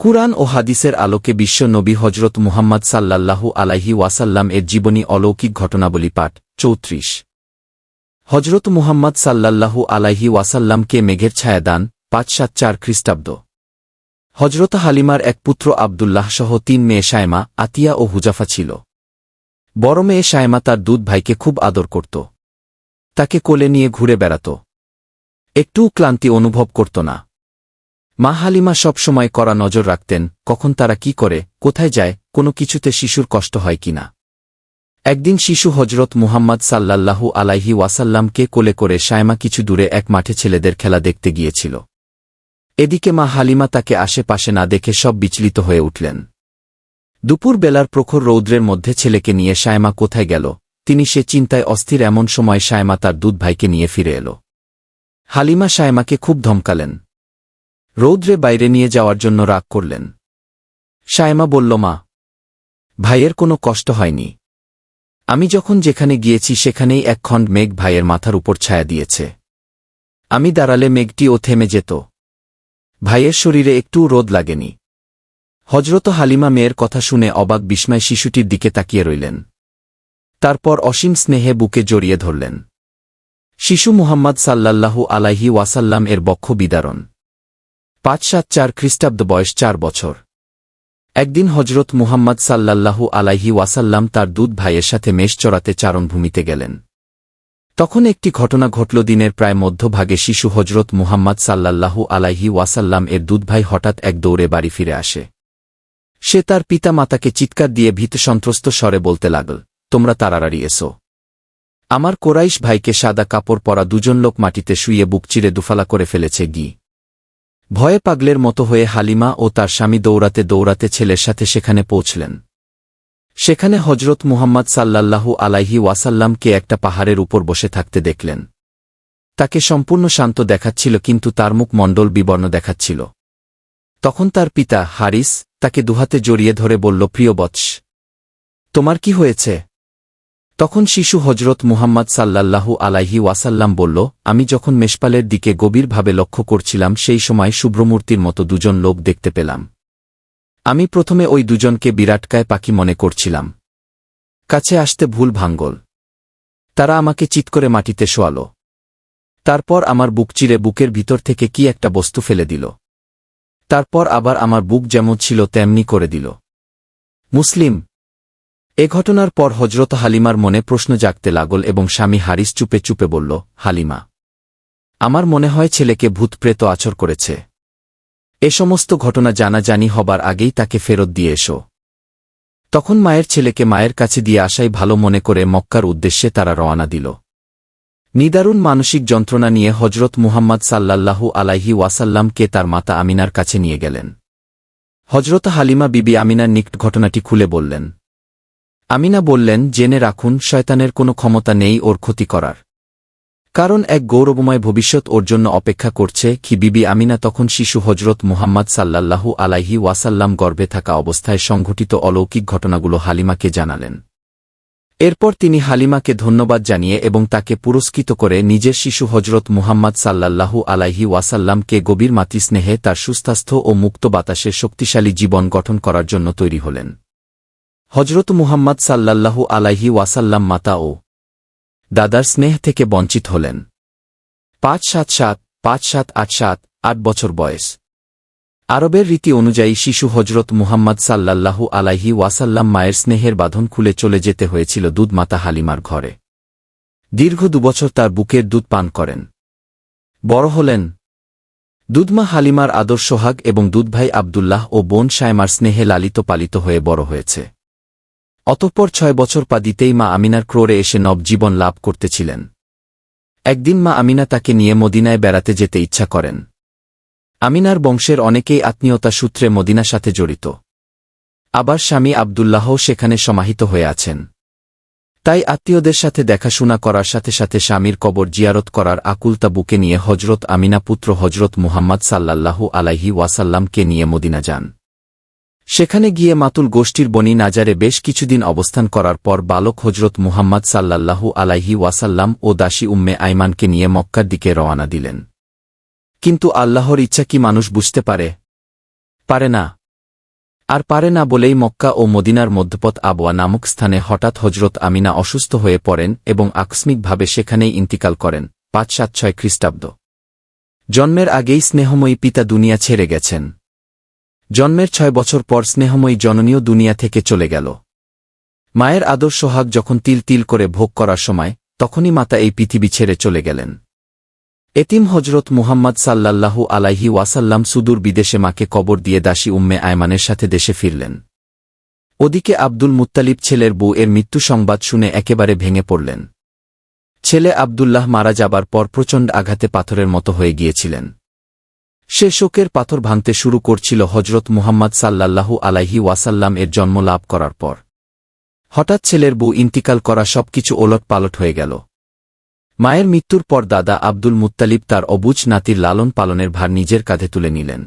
কুরআন ও হাদিসের আলোকে বিশ্ব নবী হজরত মুহাম্মদ সাল্লাল্লাহু আলাইহি ওয়াসাল্লাম এর জীবনী অলৌকিক ঘটনাবলী পাঠ ৩৪ হজরত মুহাম্মদ সাল্লাল্লাহু আলাইহি ওয়াসাল্লামকে মেঘের ছায়া দান ৫৭৪ খ্রিস্টাব্দ। হজরত হালিমার এক পুত্র আবদুল্লাহ সহ ৩ মেয়ে শায়মা, আতিয়া ও হুজাফা ছিল। বড় মেয়ে শায়মা তার দুধ ভাইকে খুব আদর করত। তাকে কোলে নিয়ে ঘুরে বেড়াত। একটুও ক্লান্তি অনুভব করত না। মা হালিমা সব সময় কড়া নজর রাখতেন, কখন তারা কি করে, কোথায় যায়, কোনো কিছুতে শিশুর কষ্ট হয় কিনা। একদিন শিশু হজরত মুহাম্মদ সাল্লাল্লাহু আলাইহি ওয়াসাল্লামকে কোলে করে শায়মা কিছু দূরে এক মাঠে ছেলেদের খেলা দেখতে গিয়েছিল। এদিকে মা হালিমা তাকে আশেপাশে না দেখে সব বিচলিত হয়ে উঠলেন। দুপুর বেলার প্রখর রৌদ্রের মধ্যে ছেলেকে নিয়ে শায়মা কোথায় গেল, তিনি সে চিন্তায় অস্থির। এমন সময় শায়মা তার দুধ ভাইকে নিয়ে ফিরে এল। হালিমা শায়মাকে খুব ধমকালেন। রৌদ্রে বাইরে নিয়ে যাওয়ার জন্য রাগ করলেন। শায়মা বলল, মা, ভাইয়ের কোনো কষ্ট হয়নি। আমি যখন যেখানে গিয়েছি সেখানেই এক খণ্ড মেঘ ভাইয়ের মাথার উপর ছায়া দিয়েছে। আমি দাঁড়ালে মেঘটিও থেমে যেত। ভাইয়ের শরীরে একটুও রোদ লাগেনি। হজরত হালিমা মেয়ের কথা শুনে অবাক বিস্ময় শিশুটির দিকে তাকিয়ে রইলেন। তারপর অসীম স্নেহে বুকে জড়িয়ে ধরলেন। শিশু মুহাম্মদ সাল্লাল্লাহু আলাইহি ওয়াসাল্লাম এর বক্ষ বিদারণ ৫৭৪ খ্রিস্টাব্দ, বয়স ৪ বছর। একদিন হজরত মুহাম্মদ সাল্লাল্লাহু আলাইহি ওয়াসাল্লাম তার দুধ ভাইয়ের সাথে মেষ চড়াতে চারণভূমিতে গেলেন। তখন একটি ঘটনা ঘটল। দিনের প্রায় মধ্যভাগে শিশু হজরত মুহাম্মদ সাল্লাল্লাহু আলাইহি ওয়াসাল্লাম এর দুধ ভাই হঠাৎ এক দৌড়ে বাড়ি ফিরে আসে। সে তার পিতা মাতাকে চিৎকার দিয়ে ভীত সন্ত্রস্ত স্বরে বলতে লাগল, তোমরা তাড়াতাড়ি এসো। আমার কোরাইশ ভাইকে সাদা কাপড় পরা দুজন লোক মাটিতে শুইয়ে বুক চিরে দুফালা করে ফেলেছে। ভয়ে পাগলের মতো হয়ে হালিমা ও তার স্বামী দৌড়াতে দৌড়াতে ছেলের সাথে সেখানে পৌঁছলেন। সেখানে হজরত মুহাম্মদ সাল্লাল্লাহু আলাইহি ওয়াসাল্লামকে একটা পাহাড়ের উপর বসে থাকতে দেখলেন। তাকে সম্পূর্ণ শান্ত দেখাচ্ছিল, কিন্তু তার মুখ মণ্ডল বিবর্ণ দেখাচ্ছিল। তখন তার পিতা হারিস তাকে দুহাতে জড়িয়ে ধরে বলল, প্রিয় বৎস, তোমার কি হয়েছে? তখন শিশু হজরত মুহাম্মদ সাল্লাল্লাহু আলাইহি ওয়াসাল্লাম বলল, আমি যখন মেষপালের দিকে গভীরভাবে লক্ষ্য করছিলাম সেই সময় শুভ্রমূর্তির মতো দুজন লোক দেখতে পেলাম। আমি প্রথমে ওই দুজনকে বিরাটকায় পাখি মনে করছিলাম। কাছে আসতে ভুল ভাঙ্গল। তারা আমাকে চিৎ করে মাটিতে শোয়াল। তারপর আমার বুক চিরে বুকের ভিতর থেকে কি একটা বস্তু ফেলে দিল। তারপর আবার আমার বুক যেমন ছিল তেমনি করে দিল। মুসলিম। এ ঘটনার পর হজরত হালিমার মনে প্রশ্ন জাগতে লাগল এবং স্বামী হারিস চুপে চুপে বলল, হালিমা, আমার মনে হয় ছেলেকে ভূতপ্রেত আছর করেছে। এ সমস্ত ঘটনা জানাজানি হবার আগেই তাকে ফেরত দিয়ে এসো। তখন মায়ের ছেলেকে মায়ের কাছে দিয়ে আসাই ভালো মনে করে মক্কার উদ্দেশ্যে তারা রওনা দিল। নিদারুণ মানসিক যন্ত্রণা নিয়ে হজরত মুহাম্মদ সাল্লাল্লাহু আলাইহি ওয়াসাল্লামকে তার মাতা আমিনার কাছে নিয়ে গেলেন। হজরত হালিমা বিবি আমিনার নিকট ঘটনাটি খুলে বললেন। আমিনা বললেন, জেনে রাখুন, শয়তানের কোনো ক্ষমতা নেই ওর ক্ষতি করার, কারণ এক গৌরবময় ভবিষ্যৎ ওর জন্য অপেক্ষা করছে। বিবি আমিনা তখন শিশু হজরত মুহাম্মদ সাল্লাল্লাহু আলাইহি ওয়াসাল্লাম গর্ভে থাকা অবস্থায় সংঘটিত অলৌকিক ঘটনাগুলো হালিমাকে জানালেন। এরপর তিনি হালিমাকে ধন্যবাদ জানিয়ে এবং তাকে পুরস্কৃত করে নিজের শিশু হজরত মুহাম্মদ সাল্লাল্লাহু আলাইহি ওয়াসাল্লামকে গভীর মাতৃস্নেহে তার সুস্বাস্থ্য ও মুক্ত বাতাসে শক্তিশালী জীবন গঠন করার জন্য তৈরি হলেন। হজরত মুহাম্মদ সাল্লাল্লাহু আলাইহি ওয়াসাল্লাম মাতা ও দাদার স্নেহ থেকে বঞ্চিত হলেন। ৫৭৭ ৮ বছর বয়স। আরবের রীতি অনুযায়ী শিশু হজরত মুহাম্মদ সাল্লাল্লাহু আলাইহি ওয়াসাল্লাম মায়ের স্নেহের বাঁধন খুলে চলে যেতে হয়েছিল দুধ মাতা হালিমার ঘরে। দীর্ঘ ২ বছর তার বুকের দুধ পান করেন। বড় হলেন। দুধমা হালিমার আদর সোহাগ এবং দুধভাই আবদুল্লাহ ও বোন শায়মার স্নেহে লালিত পালিত হয়ে বড় হয়েছে। অতঃপর ৬ বছর পা দিতেই মা আমিনার ক্রোড়ে এসে নবজীবন লাভ করতেছিলেন। একদিন মা আমিনা তাকে নিয়ে মদিনায় বেড়াতে যেতে ইচ্ছা করেন। আমিনার বংশের অনেকেই আত্মীয়তা সূত্রে মদিনার সাথে জড়িত। আবার স্বামী আবদুল্লাহও সেখানে সমাহিত হয়ে আছেন। তাই আত্মীয়দের সাথে দেখাশোনা করার সাথে সাথে স্বামীর কবর জিয়ারত করার আকুলতা বুকে নিয়ে হজরত আমিনা পুত্র হজরত মুহাম্মদ সাল্লাল্লাহু আলাইহি ওয়াসাল্লামকে নিয়ে মদিনা যান। সেখানে গিয়ে মাতুল গোষ্ঠীর বনি নাজারে বেশ কিছুদিন অবস্থান করার পর বালক হজরত মুহাম্মদ সাল্লাল্লাহু আলাইহি ওয়াসাল্লাম ও দাসী উম্মে আইমানকে নিয়ে মক্কার দিকে রওয়ানা দিলেন। কিন্তু আল্লাহর ইচ্ছা কি মানুষ বুঝতে পারে? পারে না। আর পারে না বলেই মক্কা ও মদিনার মধ্যপথ আবওয়া নামক স্থানে হঠাৎ হজরত আমিনা অসুস্থ হয়ে পড়েন এবং আকস্মিকভাবে সেখানেই ইন্তিকাল করেন ৫৭৬ খ্রিস্টাব্দ। জন্মের আগেই স্নেহময়ী পিতা দুনিয়া ছেড়ে গেছেন। জন্মের ৬ বছর পর স্নেহময়ী জননীয় দুনিয়া থেকে চলে গেল। মায়ের আদর সোহাগ যখন তিল তিল করে ভোগ করার সময়, তখনই মাতা এই পৃথিবী ছেড়ে চলে গেলেন। এতিম হজরত মুহাম্মদ সাল্লাল্লাহু আলাইহি ওয়াসাল্লাম সুদূর বিদেশে মাকে কবর দিয়ে দাসী উম্মে আয়মানের সাথে দেশে ফিরলেন। ওদিকে আব্দুল মুত্তালিব ছেলের বউ এর মৃত্যু সংবাদ শুনে একেবারে ভেঙে পড়লেন। ছেলে আব্দুল্লাহ মারা যাবার পর প্রচণ্ড আঘাতে পাথরের মতো হয়ে গিয়েছিলেন। সে শোকের পাথর ভাঙতে শুরু করছিল হজরত মুহাম্মদ সাল্লাল্লাহু আলাইহি ওয়াসাল্লাম এর জন্ম লাভ করার পর। হঠাৎ ছেলের বউ ইন্তিকাল করা সবকিছু ওলট পালট হয়ে গেল। মায়ের মৃত্যুর পর দাদা আব্দুল মুত্তালিব তার অবুঝ নাতির লালন পালনের ভার নিজের কাঁধে তুলে নিলেন।